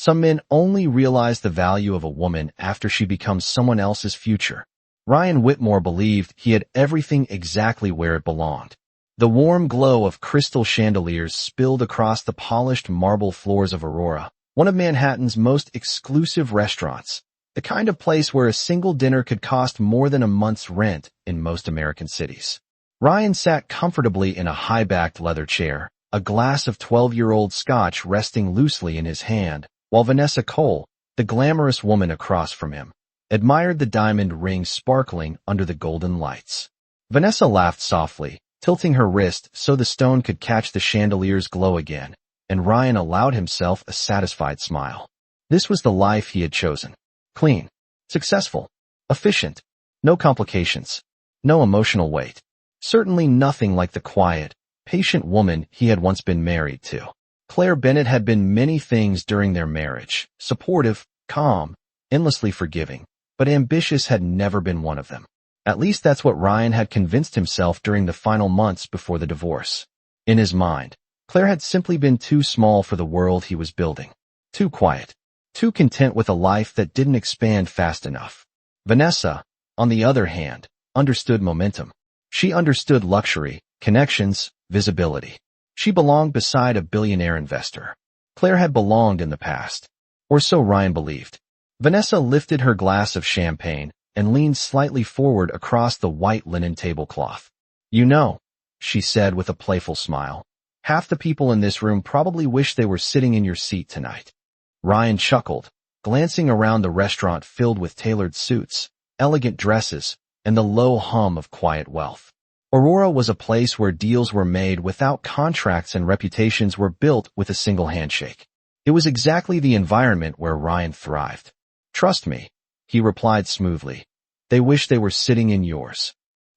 Some men only realize the value of a woman after she becomes someone else's future. Ryan Whitmore believed he had everything exactly where it belonged. The warm glow of crystal chandeliers spilled across the polished marble floors of Aurora, one of Manhattan's most exclusive restaurants, the kind of place where a single dinner could cost more than a month's rent in most American cities. Ryan sat comfortably in a high-backed leather chair, a glass of 12-year-old scotch resting loosely in his hand, while Vanessa Cole, the glamorous woman across from him, admired the diamond ring sparkling under the golden lights. Vanessa laughed softly, tilting her wrist so the stone could catch the chandelier's glow again, and Ryan allowed himself a satisfied smile. This was the life he had chosen. Clean, successful, efficient, no complications, no emotional weight. Certainly nothing like the quiet, patient woman he had once been married to. Claire Bennett had been many things during their marriage: supportive, calm, endlessly forgiving, but ambitious had never been one of them. At least that's what Ryan had convinced himself during the final months before the divorce. In his mind, Claire had simply been too small for the world he was building. Too quiet. Too content with a life that didn't expand fast enough. Vanessa, on the other hand, understood momentum. She understood luxury, connections, visibility. She belonged beside a billionaire investor. Claire had belonged in the past. Or so Ryan believed. Vanessa lifted her glass of champagne and leaned slightly forward across the white linen tablecloth. "You know," she said with a playful smile, "half the people in this room probably wish they were sitting in your seat tonight." Ryan chuckled, glancing around the restaurant filled with tailored suits, elegant dresses, and the low hum of quiet wealth. Aurora was a place where deals were made without contracts and reputations were built with a single handshake. It was exactly the environment where Ryan thrived. "Trust me," he replied smoothly. "They wish they were sitting in yours."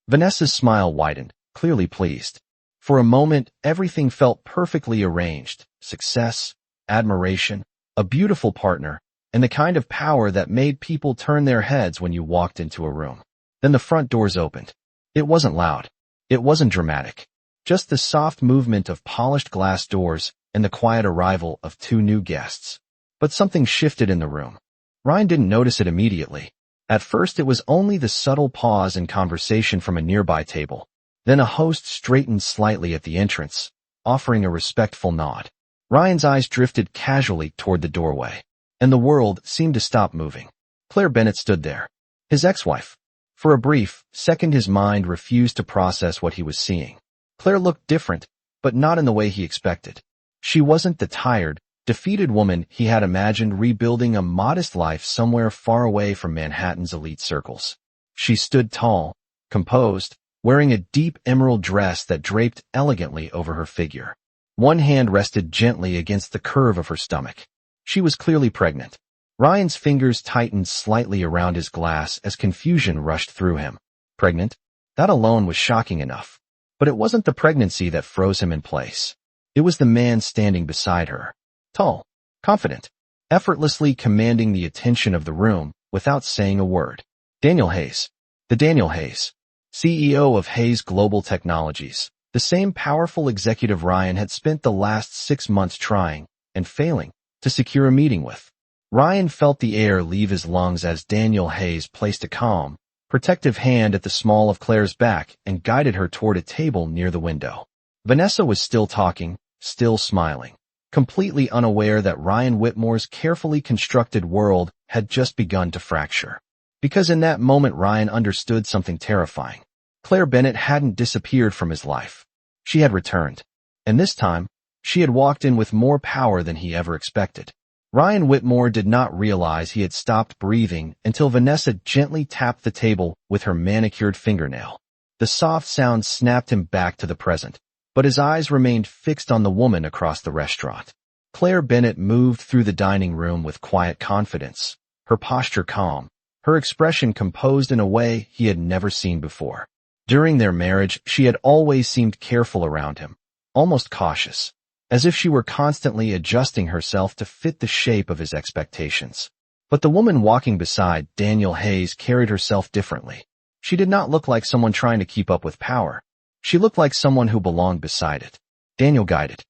Vanessa's smile widened, clearly pleased. For a moment, everything felt perfectly arranged: success, admiration, a beautiful partner, and the kind of power that made people turn their heads when you walked into a room. Then the front doors opened. It wasn't loud. It wasn't dramatic. Just the soft movement of polished glass doors and the quiet arrival of two new guests. But something shifted in the room. Ryan didn't notice it immediately. At first it was only the subtle pause in conversation from a nearby table. Then a host straightened slightly at the entrance, offering a respectful nod. Ryan's eyes drifted casually toward the doorway, and the world seemed to stop moving. Claire Bennett stood there, his ex-wife. For a brief second his mind refused to process what he was seeing. Claire looked different, but not in the way he expected. She wasn't the tired, defeated woman he had imagined rebuilding a modest life somewhere far away from Manhattan's elite circles. She stood tall, composed, wearing a deep emerald dress that draped elegantly over her figure. One hand rested gently against the curve of her stomach. She was clearly pregnant. Ryan's fingers tightened slightly around his glass as confusion rushed through him. Pregnant? That alone was shocking enough. But it wasn't the pregnancy that froze him in place. It was the man standing beside her. Tall, confident, effortlessly commanding the attention of the room without saying a word. Daniel Hayes. The Daniel Hayes, CEO of Hayes Global Technologies. The same powerful executive Ryan had spent the last 6 months trying, and failing, to secure a meeting with. Ryan felt the air leave his lungs as Daniel Hayes placed a calm, protective hand at the small of Claire's back and guided her toward a table near the window. Vanessa was still talking, still smiling, completely unaware that Ryan Whitmore's carefully constructed world had just begun to fracture. Because in that moment Ryan understood something terrifying. Claire Bennett hadn't disappeared from his life. She had returned. And this time, she had walked in with more power than he ever expected. Ryan Whitmore did not realize he had stopped breathing until Vanessa gently tapped the table with her manicured fingernail. The soft sound snapped him back to the present, but his eyes remained fixed on the woman across the restaurant. Claire Bennett moved through the dining room with quiet confidence, her posture calm, her expression composed in a way he had never seen before. During their marriage, she had always seemed careful around him, almost cautious, as if she were constantly adjusting herself to fit the shape of his expectations. But the woman walking beside Daniel Hayes carried herself differently. She did not look like someone trying to keep up with power. She looked like someone who belonged beside it. Daniel guided.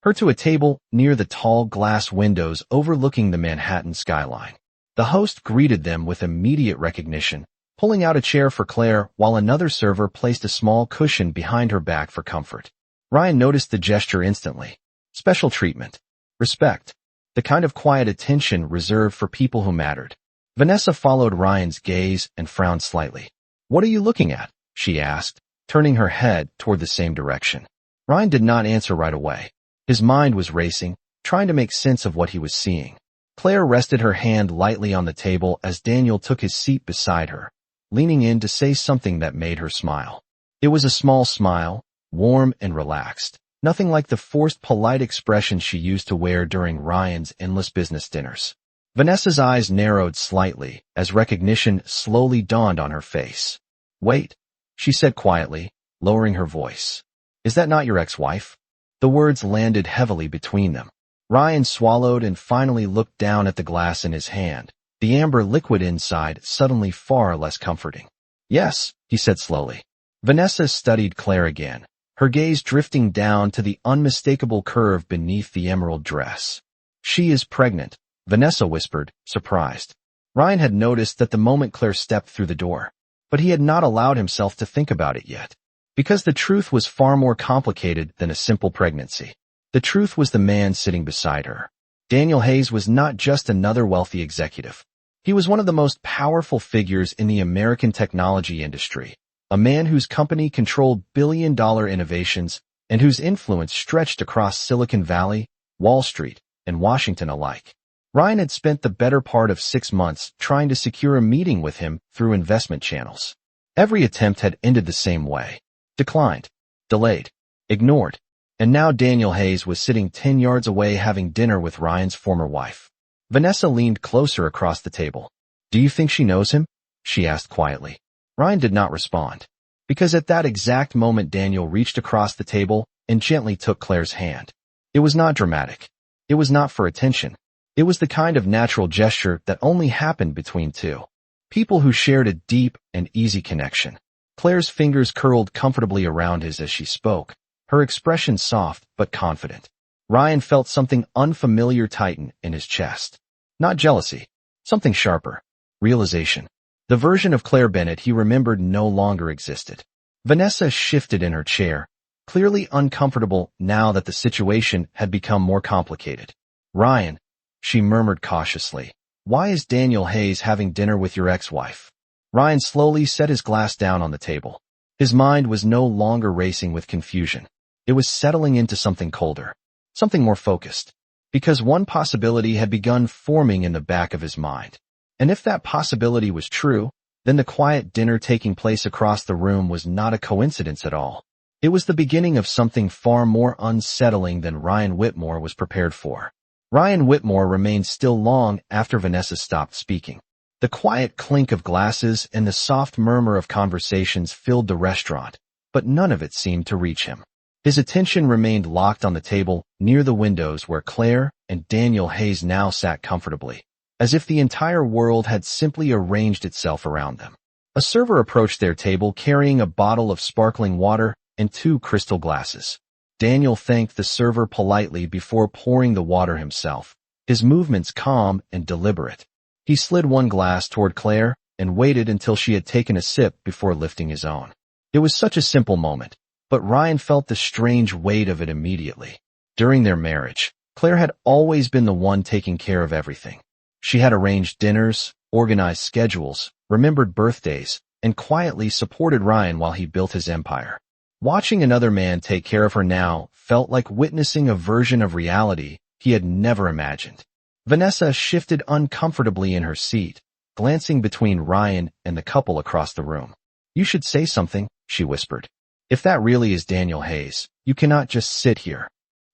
her to a table near the tall glass windows overlooking the Manhattan skyline. The host greeted them with immediate recognition, pulling out a chair for Claire while another server placed a small cushion behind her back for comfort. Ryan noticed the gesture instantly. Special treatment. Respect. The kind of quiet attention reserved for people who mattered. Vanessa followed Ryan's gaze and frowned slightly. "What are you looking at?" she asked, turning her head toward the same direction. Ryan did not answer right away. His mind was racing, trying to make sense of what he was seeing. Claire rested her hand lightly on the table as Daniel took his seat beside her, leaning in to say something that made her smile. It was a small smile, warm and relaxed, nothing like the forced polite expression she used to wear during Ryan's endless business dinners. Vanessa's eyes narrowed slightly as recognition slowly dawned on her face. "Wait," she said quietly, lowering her voice. "Is that not your ex-wife?" The words landed heavily between them. Ryan swallowed and finally looked down at the glass in his hand, the amber liquid inside suddenly far less comforting. "Yes," he said slowly. Vanessa studied Claire again, her gaze drifting down to the unmistakable curve beneath the emerald dress. "She is pregnant," Vanessa whispered, surprised. Ryan had noticed that the moment Claire stepped through the door, but he had not allowed himself to think about it yet. Because the truth was far more complicated than a simple pregnancy. The truth was the man sitting beside her. Daniel Hayes was not just another wealthy executive. He was one of the most powerful figures in the American technology industry, a man whose company controlled billion-dollar innovations and whose influence stretched across Silicon Valley, Wall Street, and Washington alike. Ryan had spent the better part of 6 months trying to secure a meeting with him through investment channels. Every attempt had ended the same way. Declined, delayed, ignored, and now Daniel Hayes was sitting 10 yards away having dinner with Ryan's former wife. Vanessa leaned closer across the table. "Do you think she knows him?" she asked quietly. Ryan did not respond, because at that exact moment Daniel reached across the table and gently took Claire's hand. It was not dramatic. It was not for attention. It was the kind of natural gesture that only happened between two people who shared a deep and easy connection. Claire's fingers curled comfortably around his as she spoke, her expression soft but confident. Ryan felt something unfamiliar tighten in his chest. Not jealousy, something sharper. Realization. The version of Claire Bennett he remembered no longer existed. Vanessa shifted in her chair, clearly uncomfortable now that the situation had become more complicated. "Ryan," she murmured cautiously, "why is Daniel Hayes having dinner with your ex-wife?" Ryan slowly set his glass down on the table. His mind was no longer racing with confusion. It was settling into something colder, something more focused, because one possibility had begun forming in the back of his mind. And if that possibility was true, then the quiet dinner taking place across the room was not a coincidence at all. It was the beginning of something far more unsettling than Ryan Whitmore was prepared for. Ryan Whitmore remained still long after Vanessa stopped speaking. The quiet clink of glasses and the soft murmur of conversations filled the restaurant, but none of it seemed to reach him. His attention remained locked on the table near the windows where Claire and Daniel Hayes now sat comfortably, as if the entire world had simply arranged itself around them. A server approached their table carrying a bottle of sparkling water and 2 crystal glasses. Daniel thanked the server politely before pouring the water himself, his movements calm and deliberate. He slid one glass toward Claire and waited until she had taken a sip before lifting his own. It was such a simple moment, but Ryan felt the strange weight of it immediately. During their marriage, Claire had always been the one taking care of everything. She had arranged dinners, organized schedules, remembered birthdays, and quietly supported Ryan while he built his empire. Watching another man take care of her now felt like witnessing a version of reality he had never imagined. Vanessa shifted uncomfortably in her seat, glancing between Ryan and the couple across the room. "You should say something," she whispered. "If that really is Daniel Hayes, you cannot just sit here."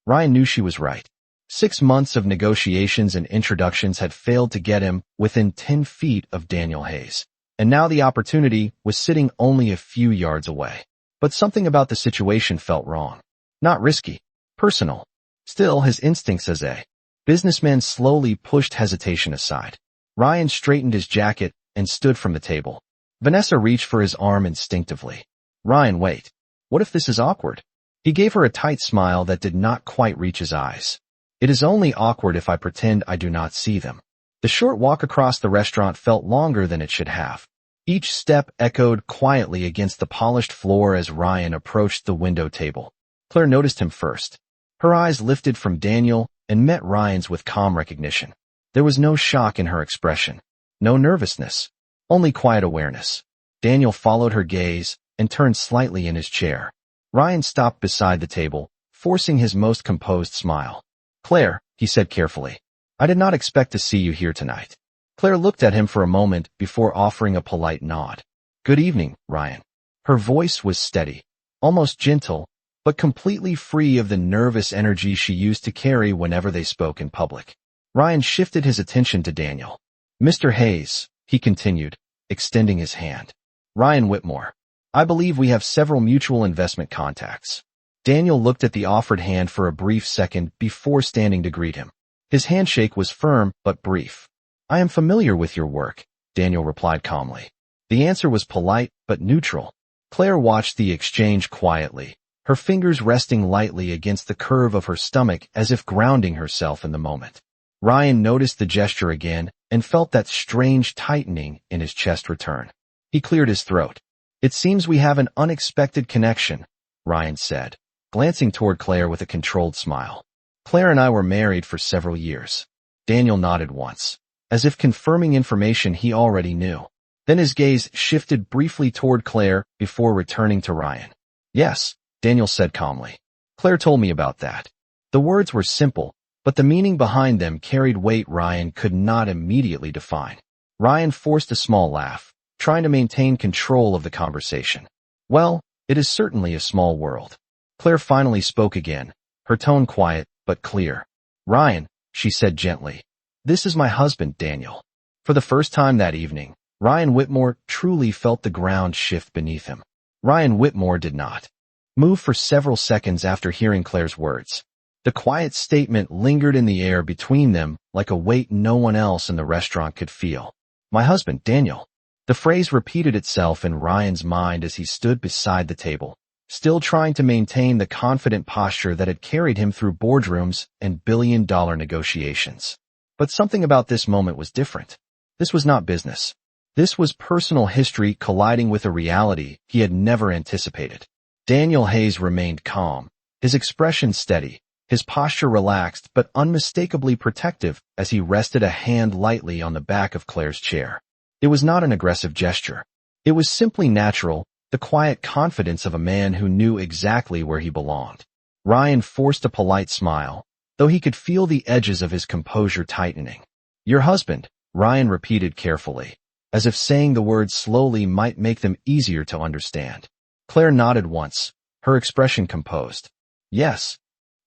Ryan knew she was right. 6 months of negotiations and introductions had failed to get him within 10 feet of Daniel Hayes, and now the opportunity was sitting only a few yards away. But something about the situation felt wrong. Not risky, personal. Still, his instincts as a businessman slowly pushed hesitation aside. Ryan straightened his jacket and stood from the table. Vanessa reached for his arm instinctively. "Ryan, wait. What if this is awkward?" He gave her a tight smile that did not quite reach his eyes. It is only awkward if I pretend I do not see them. The short walk across the restaurant felt longer than it should have. Each step echoed quietly against the polished floor as Ryan approached the window table. Claire noticed him first. Her eyes lifted from Daniel and met Ryan's with calm recognition. There was no shock in her expression, no nervousness, only quiet awareness. Daniel followed her gaze and turned slightly in his chair. Ryan stopped beside the table, forcing his most composed smile. "Claire," he said carefully, "I did not expect to see you here tonight." Claire looked at him for a moment before offering a polite nod. "Good evening, Ryan." Her voice was steady, almost gentle, but completely free of the nervous energy she used to carry whenever they spoke in public. Ryan shifted his attention to Daniel. "Mr. Hayes," he continued, extending his hand. "Ryan Whitmore. I believe we have several mutual investment contacts." Daniel looked at the offered hand for a brief second before standing to greet him. His handshake was firm but brief. "I am familiar with your work," Daniel replied calmly. The answer was polite but neutral. Claire watched the exchange quietly, her fingers resting lightly against the curve of her stomach as if grounding herself in the moment. Ryan noticed the gesture again and felt that strange tightening in his chest return. He cleared his throat. "It seems we have an unexpected connection," Ryan said, glancing toward Claire with a controlled smile. "Claire and I were married for several years." Daniel nodded once, as if confirming information he already knew. Then his gaze shifted briefly toward Claire before returning to Ryan. "Yes," Daniel said calmly. "Claire told me about that." The words were simple, but the meaning behind them carried weight Ryan could not immediately define. Ryan forced a small laugh, trying to maintain control of the conversation. "Well, it is certainly a small world." Claire finally spoke again, her tone quiet but clear. "Ryan," she said gently, "this is my husband, Daniel." For the first time that evening, Ryan Whitmore truly felt the ground shift beneath him. Ryan Whitmore did not move for several seconds after hearing Claire's words. The quiet statement lingered in the air between them like a weight no one else in the restaurant could feel. "My husband, Daniel." The phrase repeated itself in Ryan's mind as he stood beside the table, still trying to maintain the confident posture that had carried him through boardrooms and billion-dollar negotiations. But something about this moment was different. This was not business. This was personal history colliding with a reality he had never anticipated. Daniel Hayes remained calm, his expression steady, his posture relaxed but unmistakably protective as he rested a hand lightly on the back of Claire's chair. It was not an aggressive gesture. It was simply natural, the quiet confidence of a man who knew exactly where he belonged. Ryan forced a polite smile, though he could feel the edges of his composure tightening. "Your husband," Ryan repeated carefully, as if saying the words slowly might make them easier to understand. Claire nodded once, her expression composed. "Yes."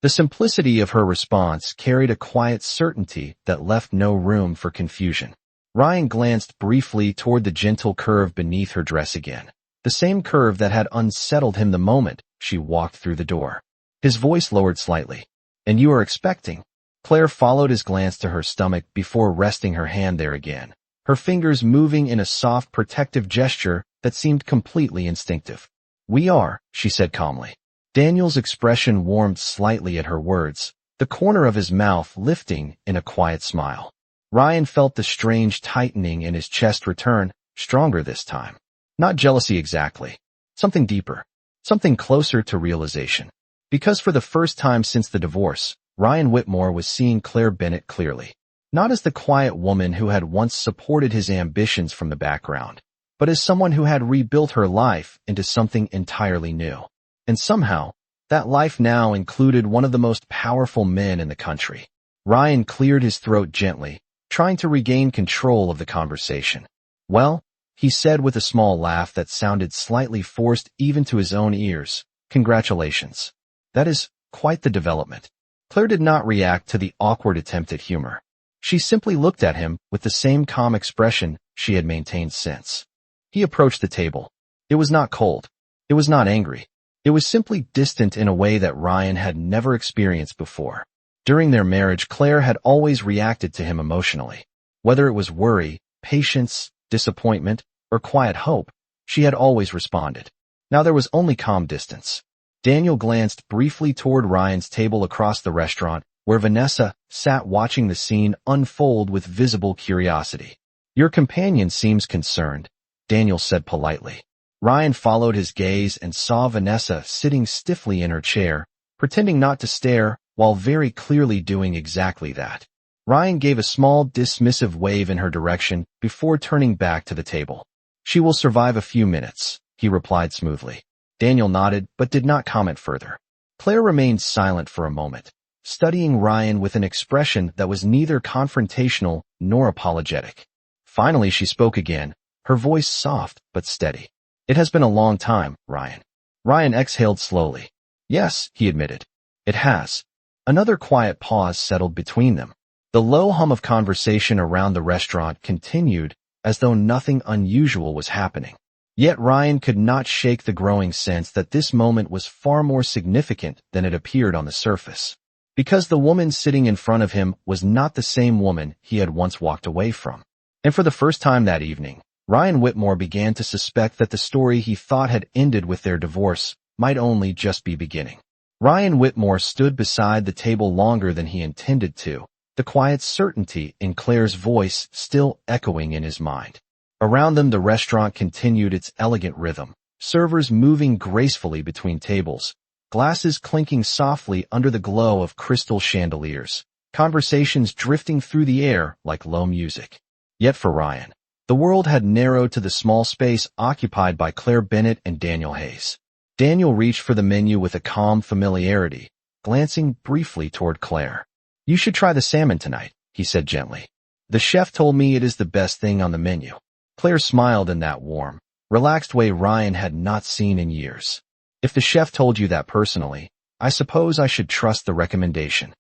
The simplicity of her response carried a quiet certainty that left no room for confusion. Ryan glanced briefly toward the gentle curve beneath her dress again, the same curve that had unsettled him the moment she walked through the door. His voice lowered slightly. "And you are expecting?" Claire followed his glance to her stomach before resting her hand there again, her fingers moving in a soft protective gesture that seemed completely instinctive. "We are," she said calmly. Daniel's expression warmed slightly at her words, the corner of his mouth lifting in a quiet smile. Ryan felt the strange tightening in his chest return, stronger this time. Not jealousy exactly. Something deeper. Something closer to realization. Because for the first time since the divorce, Ryan Whitmore was seeing Claire Bennett clearly. Not as the quiet woman who had once supported his ambitions from the background, but as someone who had rebuilt her life into something entirely new. And somehow, that life now included one of the most powerful men in the country. Ryan cleared his throat gently, trying to regain control of the conversation. "Well," he said with a small laugh that sounded slightly forced even to his own ears, "congratulations. That is quite the development." Claire did not react to the awkward attempt at humor. She simply looked at him with the same calm expression she had maintained since. He approached the table. It was not cold. It was not angry. It was simply distant in a way that Ryan had never experienced before. During their marriage, Claire had always reacted to him emotionally. Whether it was worry, patience, disappointment, or quiet hope, she had always responded. Now there was only calm distance. Daniel glanced briefly toward Ryan's table across the restaurant, where Vanessa sat watching the scene unfold with visible curiosity. Your companion seems concerned, Daniel said politely. Ryan followed his gaze and saw Vanessa sitting stiffly in her chair, pretending not to stare, while very clearly doing exactly that. Ryan gave a small dismissive wave in her direction before turning back to the table. She will survive a few minutes, he replied smoothly. Daniel nodded but did not comment further. Claire remained silent for a moment, studying Ryan with an expression that was neither confrontational nor apologetic. Finally she spoke again, her voice soft but steady. It has been a long time, Ryan. Ryan exhaled slowly. Yes, he admitted. It has. Another quiet pause settled between them. The low hum of conversation around the restaurant continued, as though nothing unusual was happening. Yet Ryan could not shake the growing sense that this moment was far more significant than it appeared on the surface. Because the woman sitting in front of him was not the same woman he had once walked away from. And for the first time that evening, Ryan Whitmore began to suspect that the story he thought had ended with their divorce might only just be beginning. Ryan Whitmore stood beside the table longer than he intended to, the quiet certainty in Claire's voice still echoing in his mind. Around them the restaurant continued its elegant rhythm, servers moving gracefully between tables, glasses clinking softly under the glow of crystal chandeliers, conversations drifting through the air like low music. Yet for Ryan, the world had narrowed to the small space occupied by Claire Bennett and Daniel Hayes. Daniel reached for the menu with a calm familiarity, glancing briefly toward Claire. You should try the salmon tonight, he said gently. The chef told me it is the best thing on the menu. Claire smiled in that warm, relaxed way Ryan had not seen in years. If the chef told you that personally, I suppose I should trust the recommendation.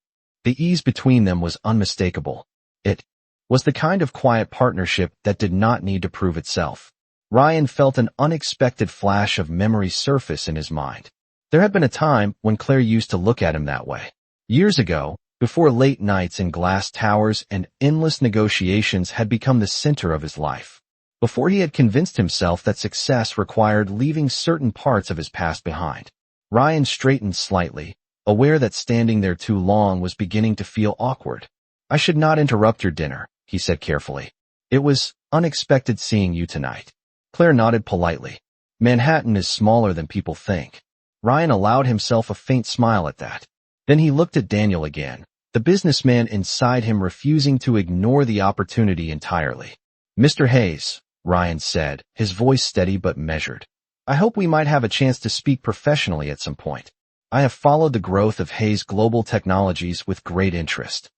The ease between them was unmistakable. It was the kind of quiet partnership that did not need to prove itself. Ryan felt an unexpected flash of memory surface in his mind. There had been a time when Claire used to look at him that way. Years ago, before late nights in glass towers and endless negotiations had become the center of his life. Before he had convinced himself that success required leaving certain parts of his past behind. Ryan straightened slightly, aware that standing there too long was beginning to feel awkward. I should not interrupt your dinner, he said carefully. It was unexpected seeing you tonight. Claire nodded politely. Manhattan is smaller than people think. Ryan allowed himself a faint smile at that. Then he looked at Daniel again, the businessman inside him refusing to ignore the opportunity entirely. Mr. Hayes, Ryan said, his voice steady but measured. I hope we might have a chance to speak professionally at some point. I have followed the growth of Hayes Global Technologies with great interest.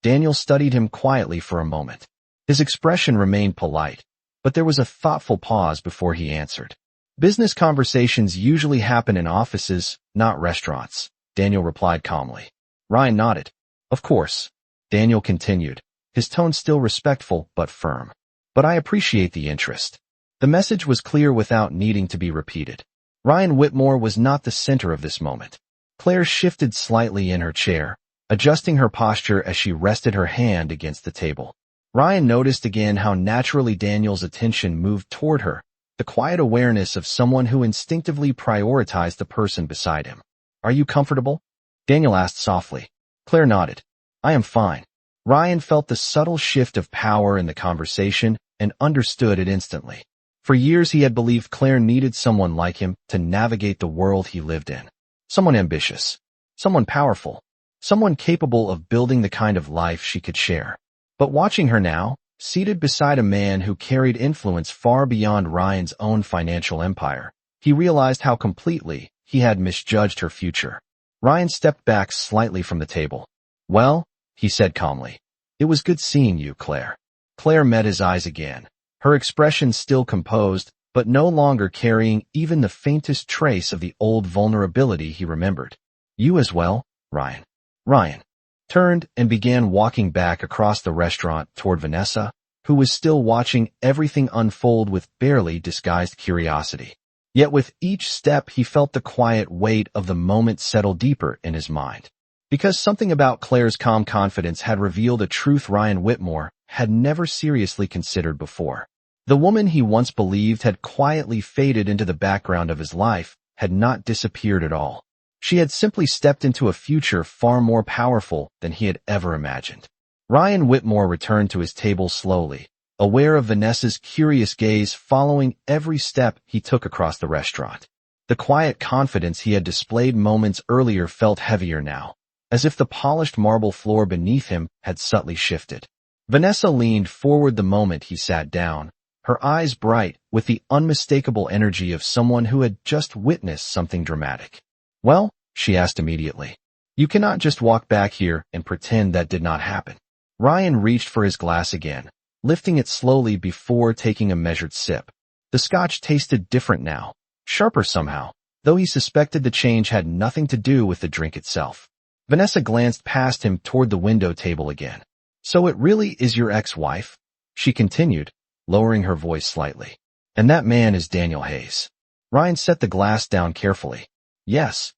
Daniel studied him quietly for a moment. His expression remained polite, but there was a thoughtful pause before he answered. Business conversations usually happen in offices, not restaurants, Daniel replied calmly. Ryan nodded. Of course. Daniel continued, his tone still respectful but firm. But I appreciate the interest. The message was clear without needing to be repeated. Ryan Whitmore was not the center of this moment. Claire shifted slightly in her chair, adjusting her posture as she rested her hand against the table. Ryan noticed again how naturally Daniel's attention moved toward her, the quiet awareness of someone who instinctively prioritized the person beside him. Are you comfortable? Daniel asked softly. Claire nodded. I am fine. Ryan felt the subtle shift of power in the conversation and understood it instantly. For years he had believed Claire needed someone like him to navigate the world he lived in. Someone ambitious. Someone powerful. Someone capable of building the kind of life she could share. But watching her now, seated beside a man who carried influence far beyond Ryan's own financial empire, he realized how completely he had misjudged her future. Ryan stepped back slightly from the table. Well, he said calmly, it was good seeing you, Claire. Claire met his eyes again, her expression still composed, but no longer carrying even the faintest trace of the old vulnerability he remembered. You as well, Ryan. Ryan turned and began walking back across the restaurant toward Vanessa, who was still watching everything unfold with barely disguised curiosity. Yet with each step he felt the quiet weight of the moment settle deeper in his mind. Because something about Claire's calm confidence had revealed a truth Ryan Whitmore had never seriously considered before. The woman he once believed had quietly faded into the background of his life had not disappeared at all. She had simply stepped into a future far more powerful than he had ever imagined. Ryan Whitmore returned to his table slowly, aware of Vanessa's curious gaze following every step he took across the restaurant. The quiet confidence he had displayed moments earlier felt heavier now, as if the polished marble floor beneath him had subtly shifted. Vanessa leaned forward the moment he sat down, her eyes bright with the unmistakable energy of someone who had just witnessed something dramatic. "Well?" she asked immediately. "You cannot just walk back here and pretend that did not happen." Ryan reached for his glass again, lifting it slowly before taking a measured sip. The scotch tasted different now, sharper somehow, though he suspected the change had nothing to do with the drink itself. Vanessa glanced past him toward the window table again. "So it really is your ex-wife?" she continued, lowering her voice slightly. "And that man is Daniel Hayes." Ryan set the glass down carefully. "Yes."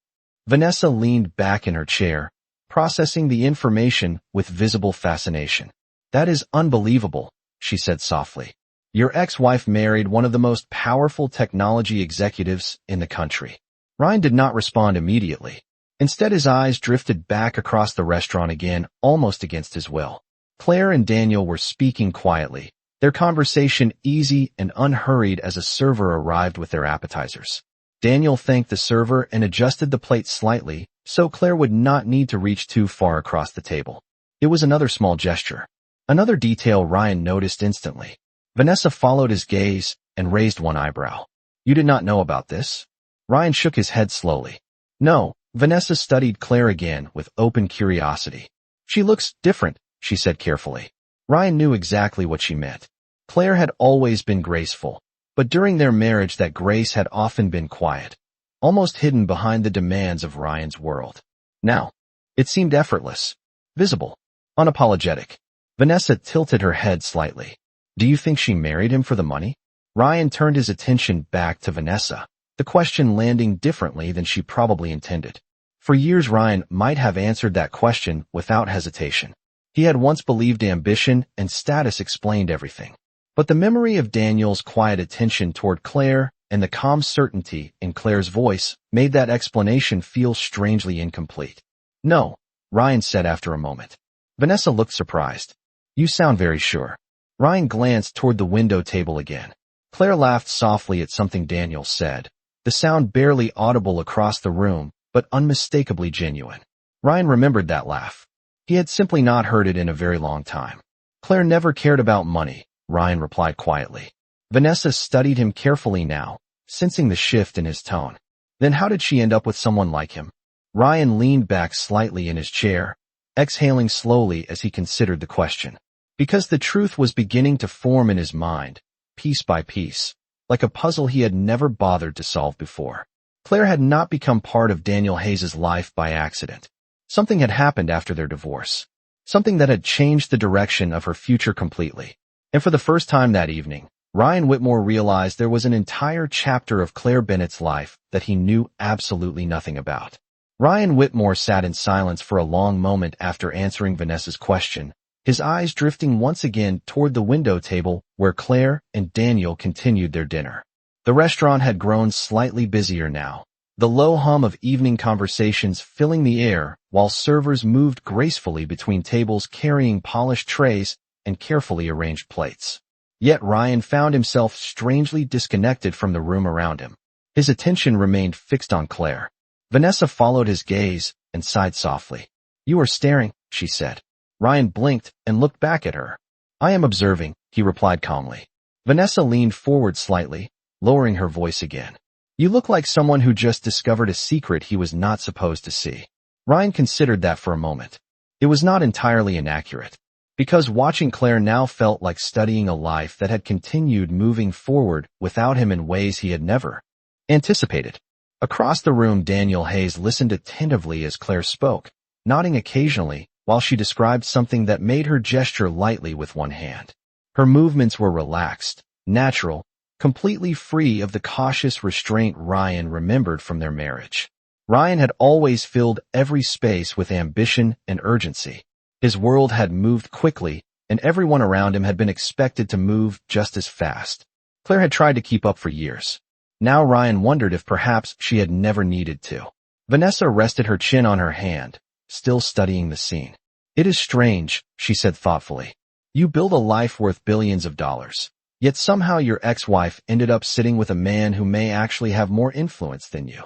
Vanessa leaned back in her chair, processing the information with visible fascination. "That is unbelievable," she said softly. "Your ex-wife married one of the most powerful technology executives in the country." Ryan did not respond immediately. Instead, his eyes drifted back across the restaurant again, almost against his will. Claire and Daniel were speaking quietly, their conversation easy and unhurried as a server arrived with their appetizers. Daniel thanked the server and adjusted the plate slightly, so Claire would not need to reach too far across the table. It was another small gesture. Another detail Ryan noticed instantly. Vanessa followed his gaze and raised one eyebrow. "You did not know about this?" Ryan shook his head slowly. "No." Vanessa studied Claire again with open curiosity. "She looks different," she said carefully. Ryan knew exactly what she meant. Claire had always been graceful, but during their marriage that grace had often been quiet, almost hidden behind the demands of Ryan's world. Now, it seemed effortless, visible, unapologetic. Vanessa tilted her head slightly. "Do you think she married him for the money?" Ryan turned his attention back to Vanessa, the question landing differently than she probably intended. For years Ryan might have answered that question without hesitation. He had once believed ambition and status explained everything. But the memory of Daniel's quiet attention toward Claire and the calm certainty in Claire's voice made that explanation feel strangely incomplete. "No," Ryan said after a moment. Vanessa looked surprised. "You sound very sure." Ryan glanced toward the window table again. Claire laughed softly at something Daniel said, the sound barely audible across the room, but unmistakably genuine. Ryan remembered that laugh. He had simply not heard it in a very long time. "Claire never cared about money," Ryan replied quietly. Vanessa studied him carefully now, sensing the shift in his tone. "Then how did she end up with someone like him?" Ryan leaned back slightly in his chair, exhaling slowly as he considered the question. Because the truth was beginning to form in his mind, piece by piece, like a puzzle he had never bothered to solve before. Claire had not become part of Daniel Hayes' life by accident. Something had happened after their divorce. Something that had changed the direction of her future completely. And for the first time that evening, Ryan Whitmore realized there was an entire chapter of Claire Bennett's life that he knew absolutely nothing about. Ryan Whitmore sat in silence for a long moment after answering Vanessa's question, his eyes drifting once again toward the window table where Claire and Daniel continued their dinner. The restaurant had grown slightly busier now, the low hum of evening conversations filling the air while servers moved gracefully between tables carrying polished trays and carefully arranged plates. Yet Ryan found himself strangely disconnected from the room around him. His attention remained fixed on Claire. Vanessa followed his gaze and sighed softly. "You are staring," she said. Ryan blinked and looked back at her. "I am observing," he replied calmly. Vanessa leaned forward slightly, lowering her voice again. "You look like someone who just discovered a secret he was not supposed to see." Ryan considered that for a moment. It was not entirely inaccurate, because watching Claire now felt like studying a life that had continued moving forward without him in ways he had never anticipated. Across the room, Daniel Hayes listened attentively as Claire spoke, nodding occasionally while she described something that made her gesture lightly with one hand. Her movements were relaxed, natural, completely free of the cautious restraint Ryan remembered from their marriage. Ryan had always filled every space with ambition and urgency. His world had moved quickly, and everyone around him had been expected to move just as fast. Claire had tried to keep up for years. Now Ryan wondered if perhaps she had never needed to. Vanessa rested her chin on her hand, still studying the scene. It is strange, she said thoughtfully. You build a life worth billions of dollars. Yet somehow your ex-wife ended up sitting with a man who may actually have more influence than you.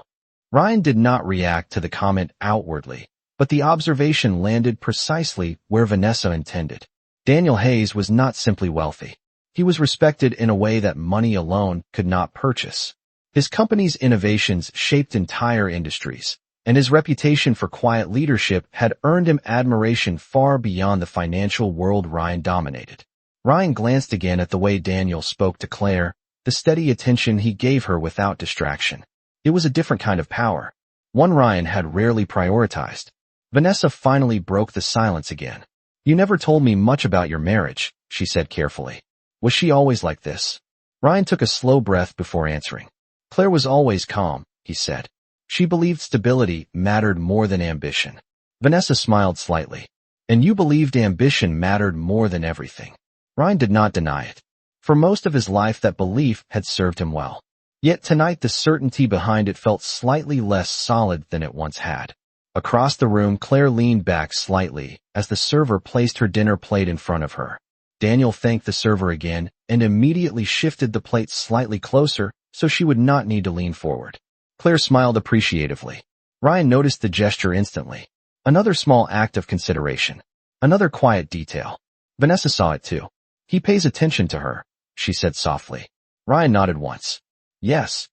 Ryan did not react to the comment outwardly, but the observation landed precisely where Vanessa intended. Daniel Hayes was not simply wealthy. He was respected in a way that money alone could not purchase. His company's innovations shaped entire industries, and his reputation for quiet leadership had earned him admiration far beyond the financial world Ryan dominated. Ryan glanced again at the way Daniel spoke to Claire, the steady attention he gave her without distraction. It was a different kind of power, one Ryan had rarely prioritized. Vanessa finally broke the silence again. You never told me much about your marriage, she said carefully. Was she always like this? Ryan took a slow breath before answering. Claire was always calm, he said. She believed stability mattered more than ambition. Vanessa smiled slightly. And you believed ambition mattered more than everything. Ryan did not deny it. For most of his life that belief had served him well. Yet tonight the certainty behind it felt slightly less solid than it once had. Across the room, Claire leaned back slightly as the server placed her dinner plate in front of her. Daniel thanked the server again and immediately shifted the plate slightly closer so she would not need to lean forward. Claire smiled appreciatively. Ryan noticed the gesture instantly. Another small act of consideration. Another quiet detail. Vanessa saw it too. He pays attention to her, she said softly. Ryan nodded once. Yes.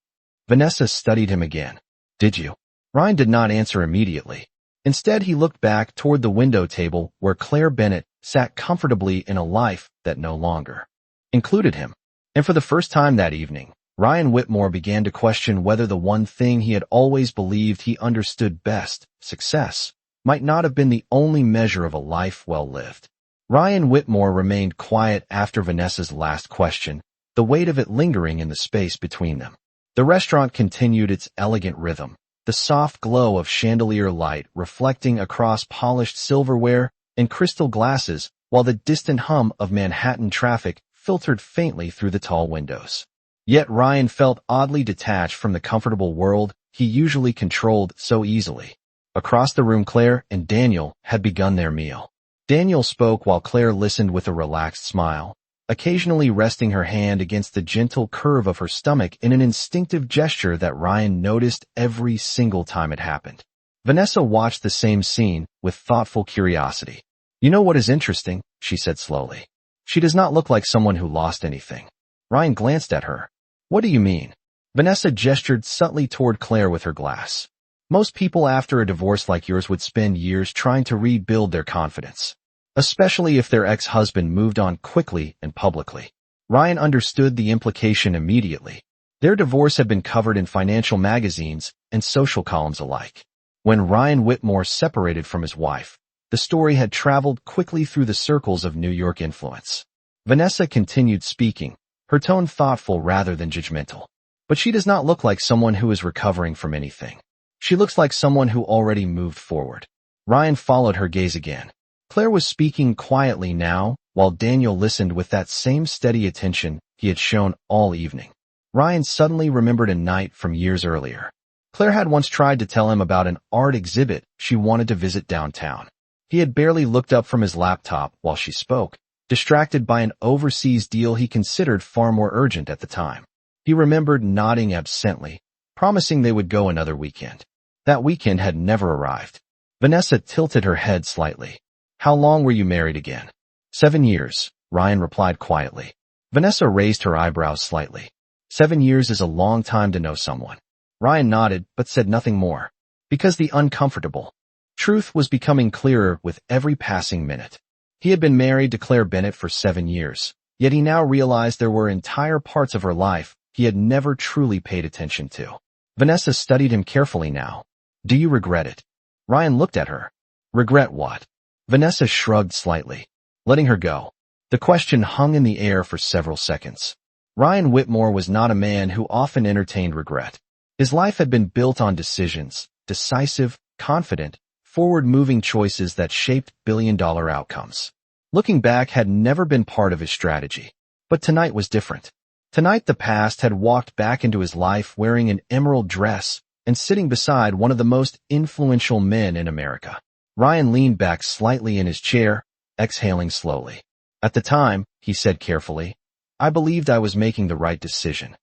Vanessa studied him again. Did you? Ryan did not answer immediately. Instead, he looked back toward the window table where Claire Bennett sat comfortably in a life that no longer included him. And for the first time that evening, Ryan Whitmore began to question whether the one thing he had always believed he understood best, success, might not have been the only measure of a life well lived. Ryan Whitmore remained quiet after Vanessa's last question, the weight of it lingering in the space between them. The restaurant continued its elegant rhythm, the soft glow of chandelier light reflecting across polished silverware and crystal glasses, while the distant hum of Manhattan traffic filtered faintly through the tall windows. Yet Ryan felt oddly detached from the comfortable world he usually controlled so easily. Across the room, Claire and Daniel had begun their meal. Daniel spoke while Claire listened with a relaxed smile, occasionally resting her hand against the gentle curve of her stomach in an instinctive gesture that Ryan noticed every single time it happened. Vanessa watched the same scene with thoughtful curiosity. You know what is interesting, she said slowly. She does not look like someone who lost anything. Ryan glanced at her. What do you mean? Vanessa gestured subtly toward Claire with her glass. Most people after a divorce like yours would spend years trying to rebuild their confidence, especially if their ex-husband moved on quickly and publicly. Ryan understood the implication immediately. Their divorce had been covered in financial magazines and social columns alike. When Ryan Whitmore separated from his wife, the story had traveled quickly through the circles of New York influence. Vanessa continued speaking, her tone thoughtful rather than judgmental. But she does not look like someone who is recovering from anything. She looks like someone who already moved forward. Ryan followed her gaze again. Claire was speaking quietly now, while Daniel listened with that same steady attention he had shown all evening. Ryan suddenly remembered a night from years earlier. Claire had once tried to tell him about an art exhibit she wanted to visit downtown. He had barely looked up from his laptop while she spoke, distracted by an overseas deal he considered far more urgent at the time. He remembered nodding absently, promising they would go another weekend. That weekend had never arrived. Vanessa tilted her head slightly. How long were you married again? 7 years, Ryan replied quietly. Vanessa raised her eyebrows slightly. 7 years is a long time to know someone. Ryan nodded, but said nothing more. Because the uncomfortable truth was becoming clearer with every passing minute. He had been married to Claire Bennett for 7 years, yet he now realized there were entire parts of her life he had never truly paid attention to. Vanessa studied him carefully now. Do you regret it? Ryan looked at her. Regret what? Vanessa shrugged slightly, letting her go. The question hung in the air for several seconds. Ryan Whitmore was not a man who often entertained regret. His life had been built on decisions, decisive, confident, forward-moving choices that shaped billion-dollar outcomes. Looking back had never been part of his strategy. But tonight was different. Tonight the past had walked back into his life wearing an emerald dress, and sitting beside one of the most influential men in America. Ryan leaned back slightly in his chair, exhaling slowly. At the time, he said carefully, I believed I was making the right decision.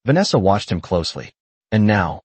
Vanessa watched him closely. And now?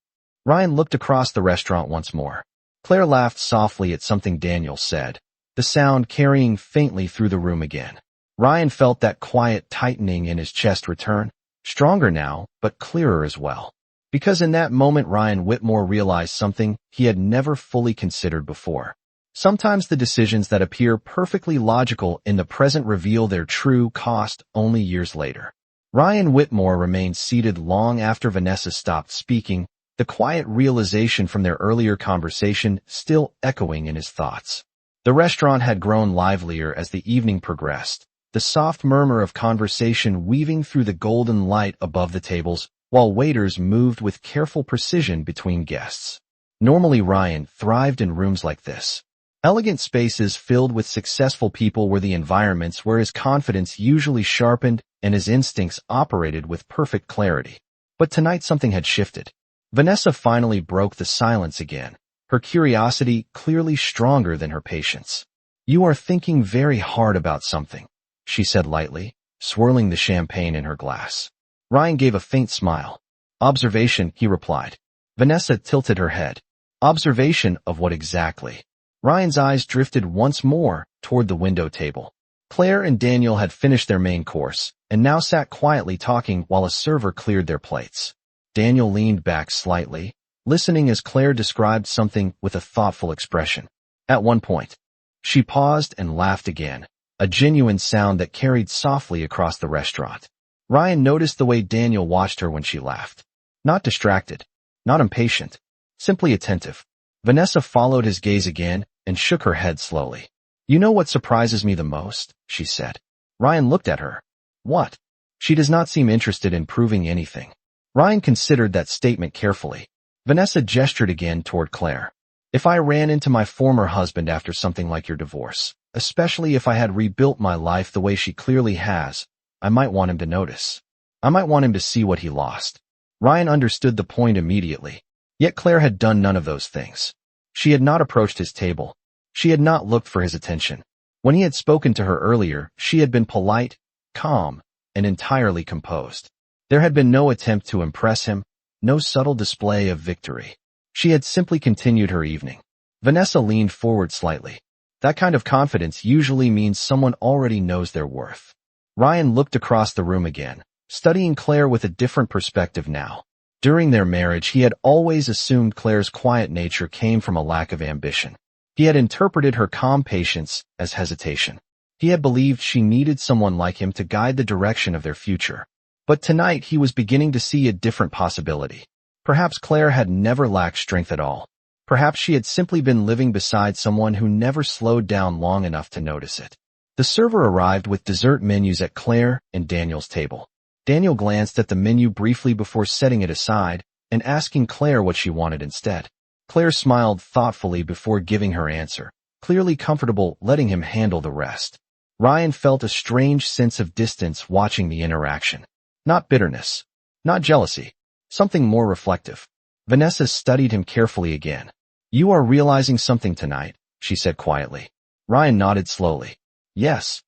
Ryan looked across the restaurant once more. Claire laughed softly at something Daniel said, the sound carrying faintly through the room again. Ryan felt that quiet tightening in his chest return, stronger now, but clearer as well. Because in that moment Ryan Whitmore realized something he had never fully considered before. Sometimes the decisions that appear perfectly logical in the present reveal their true cost only years later. Ryan Whitmore remained seated long after Vanessa stopped speaking, the quiet realization from their earlier conversation still echoing in his thoughts. The restaurant had grown livelier as the evening progressed, the soft murmur of conversation weaving through the golden light above the tables, while waiters moved with careful precision between guests. Normally Ryan thrived in rooms like this. Elegant spaces filled with successful people were the environments where his confidence usually sharpened and his instincts operated with perfect clarity. But tonight something had shifted. Vanessa finally broke the silence again, her curiosity clearly stronger than her patience. You are thinking very hard about something, she said lightly, swirling the champagne in her glass. Ryan gave a faint smile. Observation, he replied. Vanessa tilted her head. Observation of what exactly? Ryan's eyes drifted once more toward the window table. Claire and Daniel had finished their main course, and now sat quietly talking while a server cleared their plates. Daniel leaned back slightly, listening as Claire described something with a thoughtful expression. At one point, she paused and laughed again, a genuine sound that carried softly across the restaurant. Ryan noticed the way Daniel watched her when she laughed. Not distracted, not impatient, simply attentive. Vanessa followed his gaze again and shook her head slowly. You know what surprises me the most? She said. Ryan looked at her. What? She does not seem interested in proving anything. Ryan considered that statement carefully. Vanessa gestured again toward Claire. If I ran into my former husband after something like your divorce, especially if I had rebuilt my life the way she clearly has, I might want him to notice. I might want him to see what he lost. Ryan understood the point immediately. Yet Claire had done none of those things. She had not approached his table. She had not looked for his attention. When he had spoken to her earlier, she had been polite, calm, and entirely composed. There had been no attempt to impress him, no subtle display of victory. She had simply continued her evening. Vanessa leaned forward slightly. That kind of confidence usually means someone already knows their worth. Ryan looked across the room again, studying Claire with a different perspective now. During their marriage, he had always assumed Claire's quiet nature came from a lack of ambition. He had interpreted her calm patience as hesitation. He had believed she needed someone like him to guide the direction of their future. But tonight he was beginning to see a different possibility. Perhaps Claire had never lacked strength at all. Perhaps she had simply been living beside someone who never slowed down long enough to notice it. The server arrived with dessert menus at Claire and Daniel's table. Daniel glanced at the menu briefly before setting it aside and asking Claire what she wanted instead. Claire smiled thoughtfully before giving her answer, clearly comfortable letting him handle the rest. Ryan felt a strange sense of distance watching the interaction. Not bitterness, not jealousy, something more reflective. Vanessa studied him carefully again. You are realizing something tonight, she said quietly. Ryan nodded slowly. Yes.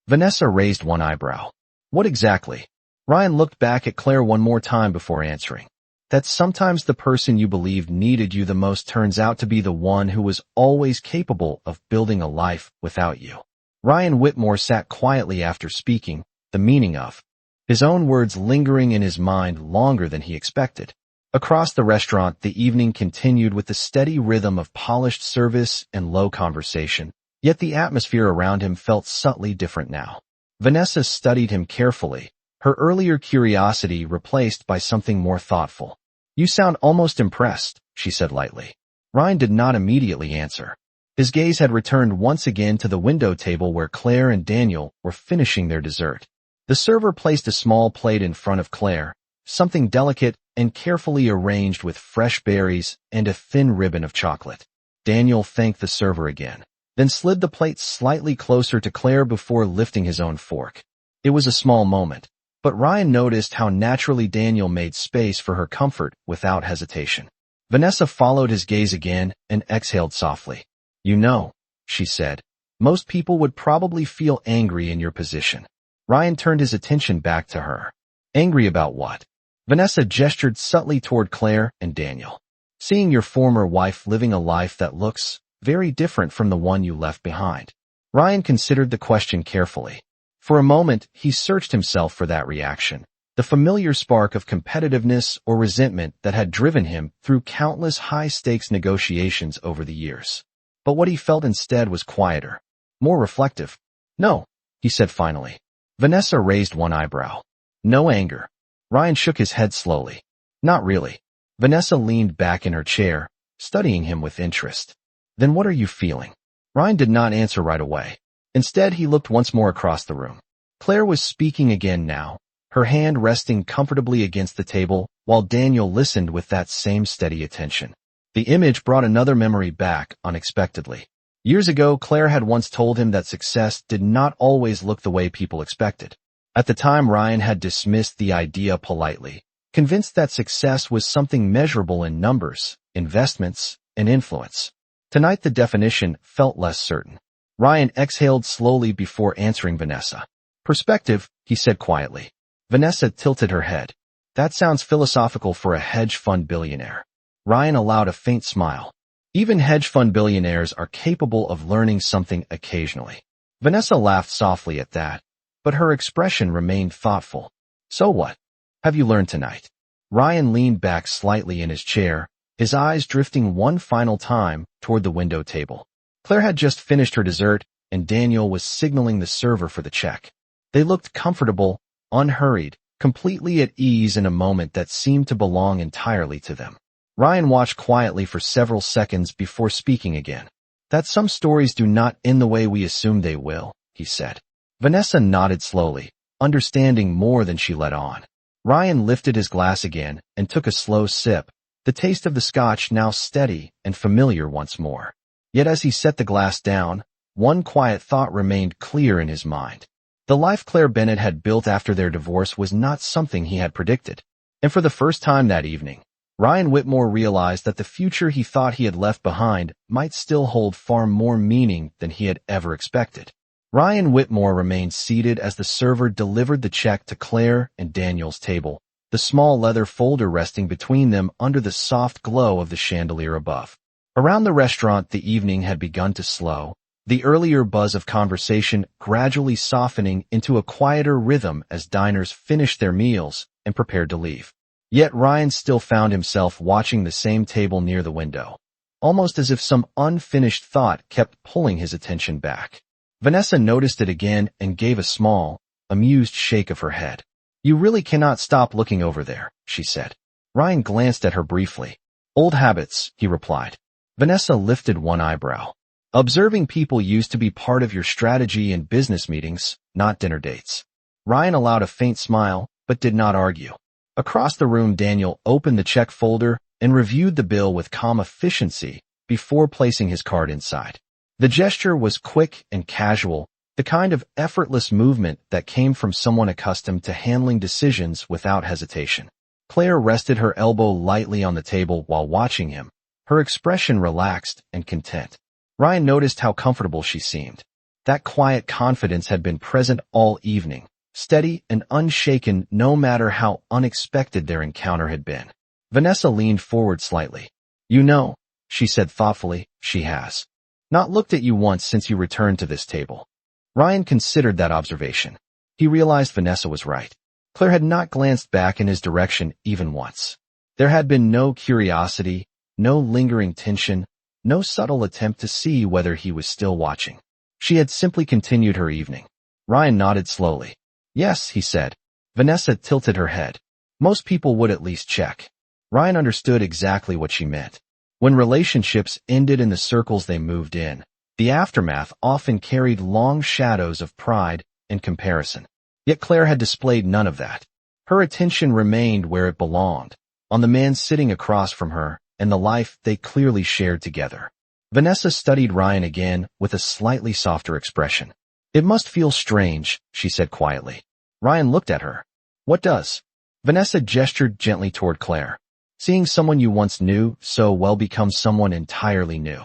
Vanessa raised one eyebrow. What exactly? Ryan looked back at Claire one more time before answering. That sometimes the person you believed needed you the most turns out to be the one who was always capable of building a life without you. Ryan Whitmore sat quietly after speaking, the meaning of his own words lingering in his mind longer than he expected. Across the restaurant, the evening continued with the steady rhythm of polished service and low conversation, yet the atmosphere around him felt subtly different now. Vanessa studied him carefully, her earlier curiosity replaced by something more thoughtful. You sound almost impressed, she said lightly. Ryan did not immediately answer. His gaze had returned once again to the window table where Claire and Daniel were finishing their dessert. The server placed a small plate in front of Claire, something delicate and carefully arranged with fresh berries and a thin ribbon of chocolate. Daniel thanked the server again, then slid the plate slightly closer to Claire before lifting his own fork. It was a small moment, but Ryan noticed how naturally Daniel made space for her comfort without hesitation. Vanessa followed his gaze again and exhaled softly. You know, she said, most people would probably feel angry in your position. Ryan turned his attention back to her. Angry about what? Vanessa gestured subtly toward Claire and Daniel. Seeing your former wife living a life that looks very different from the one you left behind. Ryan considered the question carefully. For a moment, he searched himself for that reaction, the familiar spark of competitiveness or resentment that had driven him through countless high-stakes negotiations over the years. But what he felt instead was quieter, more reflective. No, he said finally. Vanessa raised one eyebrow. No anger. Ryan shook his head slowly. Not really. Vanessa leaned back in her chair, studying him with interest. Then what are you feeling? Ryan did not answer right away. Instead, he looked once more across the room. Claire was speaking again now, her hand resting comfortably against the table, while Daniel listened with that same steady attention. The image brought another memory back unexpectedly. Years ago, Claire had once told him that success did not always look the way people expected. At the time, Ryan had dismissed the idea politely, convinced that success was something measurable in numbers, investments, and influence. Tonight, the definition felt less certain. Ryan exhaled slowly before answering Vanessa. Perspective, he said quietly. Vanessa tilted her head. That sounds philosophical for a hedge fund billionaire. Ryan allowed a faint smile. Even hedge fund billionaires are capable of learning something occasionally. Vanessa laughed softly at that, but her expression remained thoughtful. So what? Have you learned tonight? Ryan leaned back slightly in his chair, his eyes drifting one final time toward the window table. Claire had just finished her dessert, and Daniel was signaling the server for the check. They looked comfortable, unhurried, completely at ease in a moment that seemed to belong entirely to them. Ryan watched quietly for several seconds before speaking again. That some stories do not end the way we assume they will, he said. Vanessa nodded slowly, understanding more than she let on. Ryan lifted his glass again and took a slow sip, the taste of the scotch now steady and familiar once more. Yet as he set the glass down, one quiet thought remained clear in his mind. The life Claire Bennett had built after their divorce was not something he had predicted. And for the first time that evening, Ryan Whitmore realized that the future he thought he had left behind might still hold far more meaning than he had ever expected. Ryan Whitmore remained seated as the server delivered the check to Claire and Daniel's table, the small leather folder resting between them under the soft glow of the chandelier above. Around the restaurant, the evening had begun to slow, the earlier buzz of conversation gradually softening into a quieter rhythm as diners finished their meals and prepared to leave. Yet Ryan still found himself watching the same table near the window, almost as if some unfinished thought kept pulling his attention back. Vanessa noticed it again and gave a small, amused shake of her head. You really cannot stop looking over there, she said. Ryan glanced at her briefly. Old habits, he replied. Vanessa lifted one eyebrow. Observing people used to be part of your strategy in business meetings, not dinner dates. Ryan allowed a faint smile, but did not argue. Across the room, Daniel opened the check folder and reviewed the bill with calm efficiency before placing his card inside. The gesture was quick and casual, the kind of effortless movement that came from someone accustomed to handling decisions without hesitation. Claire rested her elbow lightly on the table while watching him, her expression relaxed and content. Ryan noticed how comfortable she seemed. That quiet confidence had been present all evening, steady and unshaken no matter how unexpected their encounter had been. Vanessa leaned forward slightly. You know, she said thoughtfully, she has not looked at you once since you returned to this table. Ryan considered that observation. He realized Vanessa was right. Claire had not glanced back in his direction even once. There had been no curiosity, no lingering tension, no subtle attempt to see whether he was still watching. She had simply continued her evening. Ryan nodded slowly. Yes, he said. Vanessa tilted her head. Most people would at least check. Ryan understood exactly what she meant. When relationships ended in the circles they moved in, the aftermath often carried long shadows of pride and comparison. Yet Claire had displayed none of that. Her attention remained where it belonged, on the man sitting across from her and the life they clearly shared together. Vanessa studied Ryan again with a slightly softer expression. It must feel strange, she said quietly. Ryan looked at her. What does? Vanessa gestured gently toward Claire. Seeing someone you once knew so well become someone entirely new.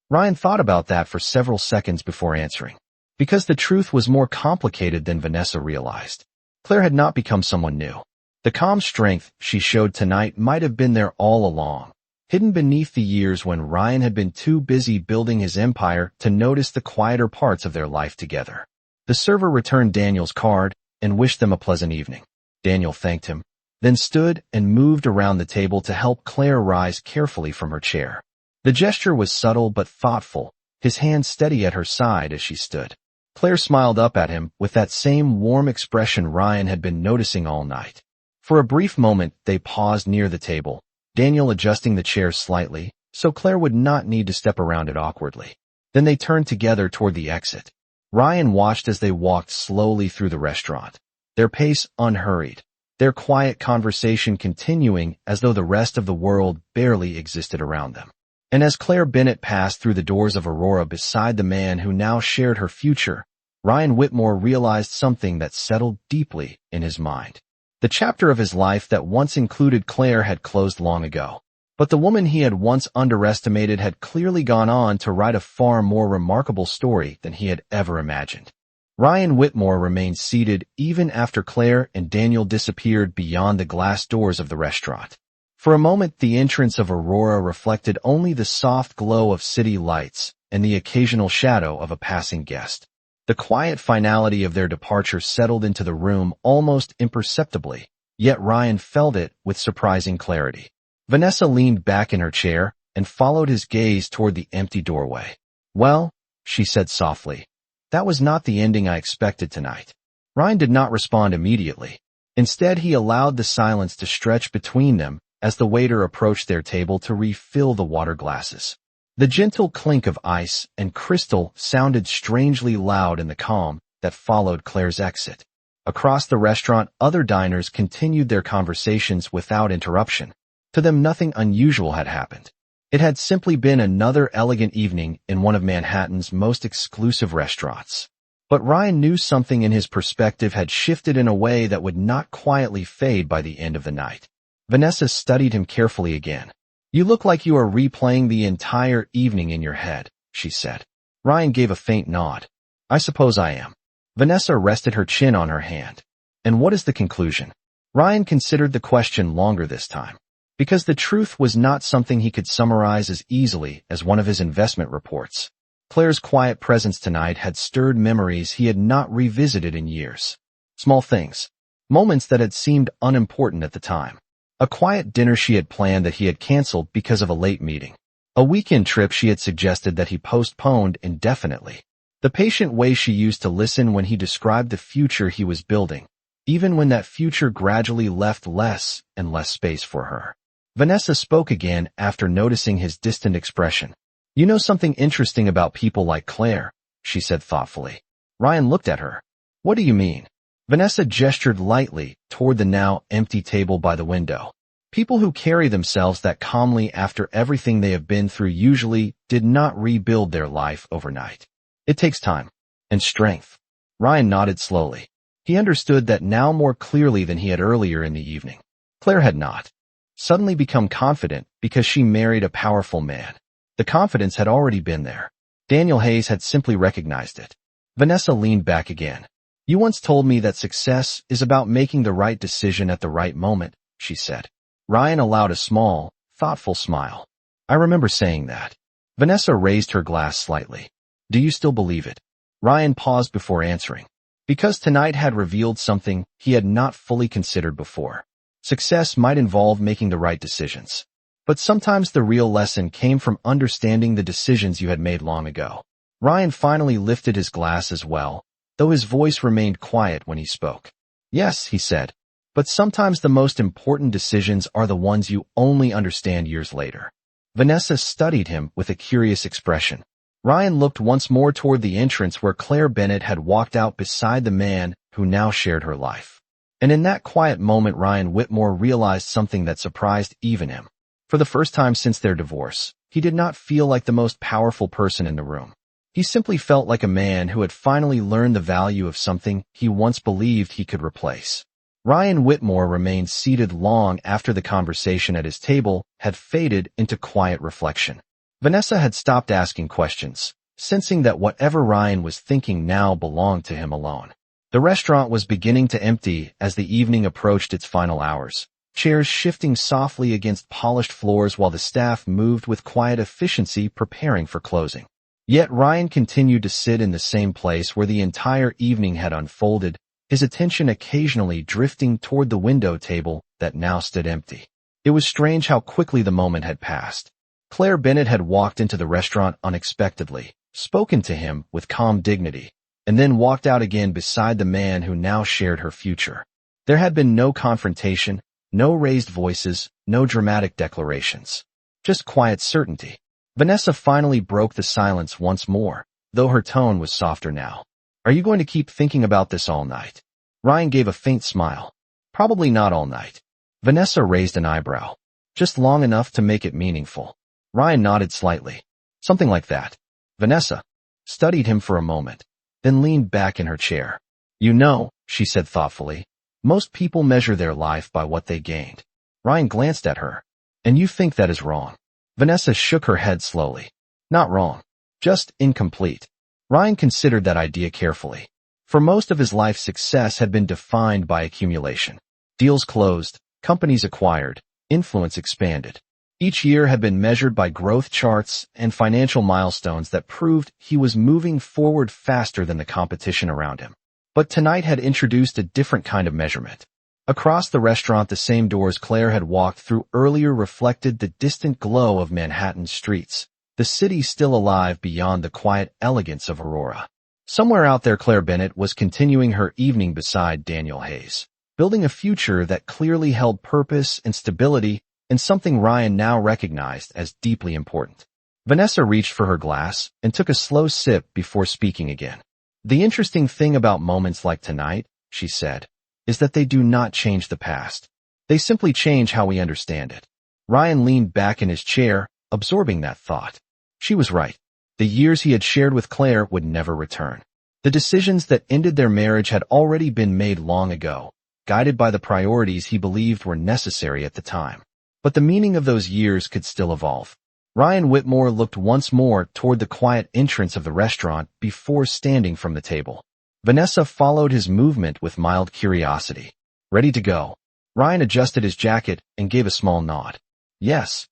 Ryan thought about that for several seconds before answering. Because the truth was more complicated than Vanessa realized. Claire had not become someone new. The calm strength she showed tonight might have been there all along, hidden beneath the years when Ryan had been too busy building his empire to notice the quieter parts of their life together. The server returned Daniel's card and wished them a pleasant evening. Daniel thanked him, then stood and moved around the table to help Claire rise carefully from her chair. The gesture was subtle but thoughtful, his hand steady at her side as she stood. Claire smiled up at him with that same warm expression Ryan had been noticing all night. For a brief moment, they paused near the table, Daniel adjusting the chair slightly, so Claire would not need to step around it awkwardly. Then they turned together toward the exit. Ryan watched as they walked slowly through the restaurant, their pace unhurried, their quiet conversation continuing as though the rest of the world barely existed around them. And as Claire Bennett passed through the doors of Aurora beside the man who now shared her future, Ryan Whitmore realized something that settled deeply in his mind. The chapter of his life that once included Claire had closed long ago. But the woman he had once underestimated had clearly gone on to write a far more remarkable story than he had ever imagined. Ryan Whitmore remained seated even after Claire and Daniel disappeared beyond the glass doors of the restaurant. For a moment, the entrance of Aurora reflected only the soft glow of city lights and the occasional shadow of a passing guest. The quiet finality of their departure settled into the room almost imperceptibly, yet Ryan felt it with surprising clarity. Vanessa leaned back in her chair and followed his gaze toward the empty doorway. "Well," she said softly, "that was not the ending I expected tonight." Ryan did not respond immediately. Instead, he allowed the silence to stretch between them as the waiter approached their table to refill the water glasses. The gentle clink of ice and crystal sounded strangely loud in the calm that followed Claire's exit. Across the restaurant, other diners continued their conversations without interruption. To them, nothing unusual had happened. It had simply been another elegant evening in one of Manhattan's most exclusive restaurants. But Ryan knew something in his perspective had shifted in a way that would not quietly fade by the end of the night. Vanessa studied him carefully again. "You look like you are replaying the entire evening in your head," she said. Ryan gave a faint nod. "I suppose I am." Vanessa rested her chin on her hand. "And what is the conclusion?" Ryan considered the question longer this time. Because the truth was not something he could summarize as easily as one of his investment reports. Claire's quiet presence tonight had stirred memories he had not revisited in years. Small things. Moments that had seemed unimportant at the time. A quiet dinner she had planned that he had canceled because of a late meeting. A weekend trip she had suggested that he postponed indefinitely. The patient way she used to listen when he described the future he was building, even when that future gradually left less and less space for her. Vanessa spoke again after noticing his distant expression. "You know something interesting about people like Claire," she said thoughtfully. Ryan looked at her. "What do you mean?" Vanessa gestured lightly toward the now empty table by the window. People who carry themselves that calmly after everything they have been through usually did not rebuild their life overnight. It takes time and strength. Ryan nodded slowly. He understood that now more clearly than he had earlier in the evening. Claire had not suddenly become confident because she married a powerful man. The confidence had already been there. Daniel Hayes had simply recognized it. Vanessa leaned back again. "You once told me that success is about making the right decision at the right moment," she said. Ryan allowed a small, thoughtful smile. "I remember saying that." Vanessa raised her glass slightly. "Do you still believe it?" Ryan paused before answering. Because tonight had revealed something he had not fully considered before. Success might involve making the right decisions. But sometimes the real lesson came from understanding the decisions you had made long ago. Ryan finally lifted his glass as well, though his voice remained quiet when he spoke. "Yes," he said, "but sometimes the most important decisions are the ones you only understand years later." Vanessa studied him with a curious expression. Ryan looked once more toward the entrance where Claire Bennett had walked out beside the man who now shared her life. And in that quiet moment, Ryan Whitmore realized something that surprised even him. For the first time since their divorce, he did not feel like the most powerful person in the room. He simply felt like a man who had finally learned the value of something he once believed he could replace. Ryan Whitmore remained seated long after the conversation at his table had faded into quiet reflection. Vanessa had stopped asking questions, sensing that whatever Ryan was thinking now belonged to him alone. The restaurant was beginning to empty as the evening approached its final hours, chairs shifting softly against polished floors while the staff moved with quiet efficiency preparing for closing. Yet Ryan continued to sit in the same place where the entire evening had unfolded, his attention occasionally drifting toward the window table that now stood empty. It was strange how quickly the moment had passed. Claire Bennett had walked into the restaurant unexpectedly, spoken to him with calm dignity, and then walked out again beside the man who now shared her future. There had been no confrontation, no raised voices, no dramatic declarations. Just quiet certainty. Vanessa finally broke the silence once more, though her tone was softer now. Are you going to keep thinking about this all night? Ryan gave a faint smile. Probably not all night. Vanessa raised an eyebrow. Just long enough to make it meaningful. Ryan nodded slightly. Something like that. Vanessa studied him for a moment, then leaned back in her chair. You know, she said thoughtfully, most people measure their life by what they gained. Ryan glanced at her. And you think that is wrong? Vanessa shook her head slowly. Not wrong. Just incomplete. Ryan considered that idea carefully. For most of his life, success had been defined by accumulation. Deals closed, companies acquired, influence expanded. Each year had been measured by growth charts and financial milestones that proved he was moving forward faster than the competition around him. But tonight had introduced a different kind of measurement. Across the restaurant, the same doors Claire had walked through earlier reflected the distant glow of Manhattan's streets, the city still alive beyond the quiet elegance of Aurora. Somewhere out there, Claire Bennett was continuing her evening beside Daniel Hayes, building a future that clearly held purpose and stability, and something Ryan now recognized as deeply important. Vanessa reached for her glass and took a slow sip before speaking again. The interesting thing about moments like tonight, she said, is that they do not change the past. They simply change how we understand it. Ryan leaned back in his chair, absorbing that thought. She was right. The years he had shared with Claire would never return. The decisions that ended their marriage had already been made long ago, guided by the priorities he believed were necessary at the time. But the meaning of those years could still evolve. Ryan Whitmore looked once more toward the quiet entrance of the restaurant before standing from the table. Vanessa followed his movement with mild curiosity. Ready to go. Ryan adjusted his jacket and gave a small nod. Yes.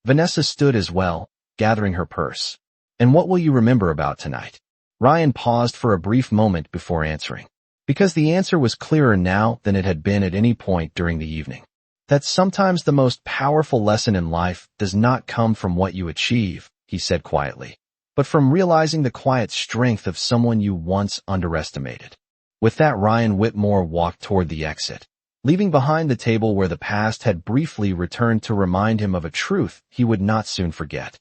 Vanessa stood as well, gathering her purse. And what will you remember about tonight? Ryan paused for a brief moment before answering, because the answer was clearer now than it had been at any point during the evening. That sometimes the most powerful lesson in life does not come from what you achieve, he said quietly, but from realizing the quiet strength of someone you once underestimated. With that, Ryan Whitmore walked toward the exit, leaving behind the table where the past had briefly returned to remind him of a truth he would not soon forget.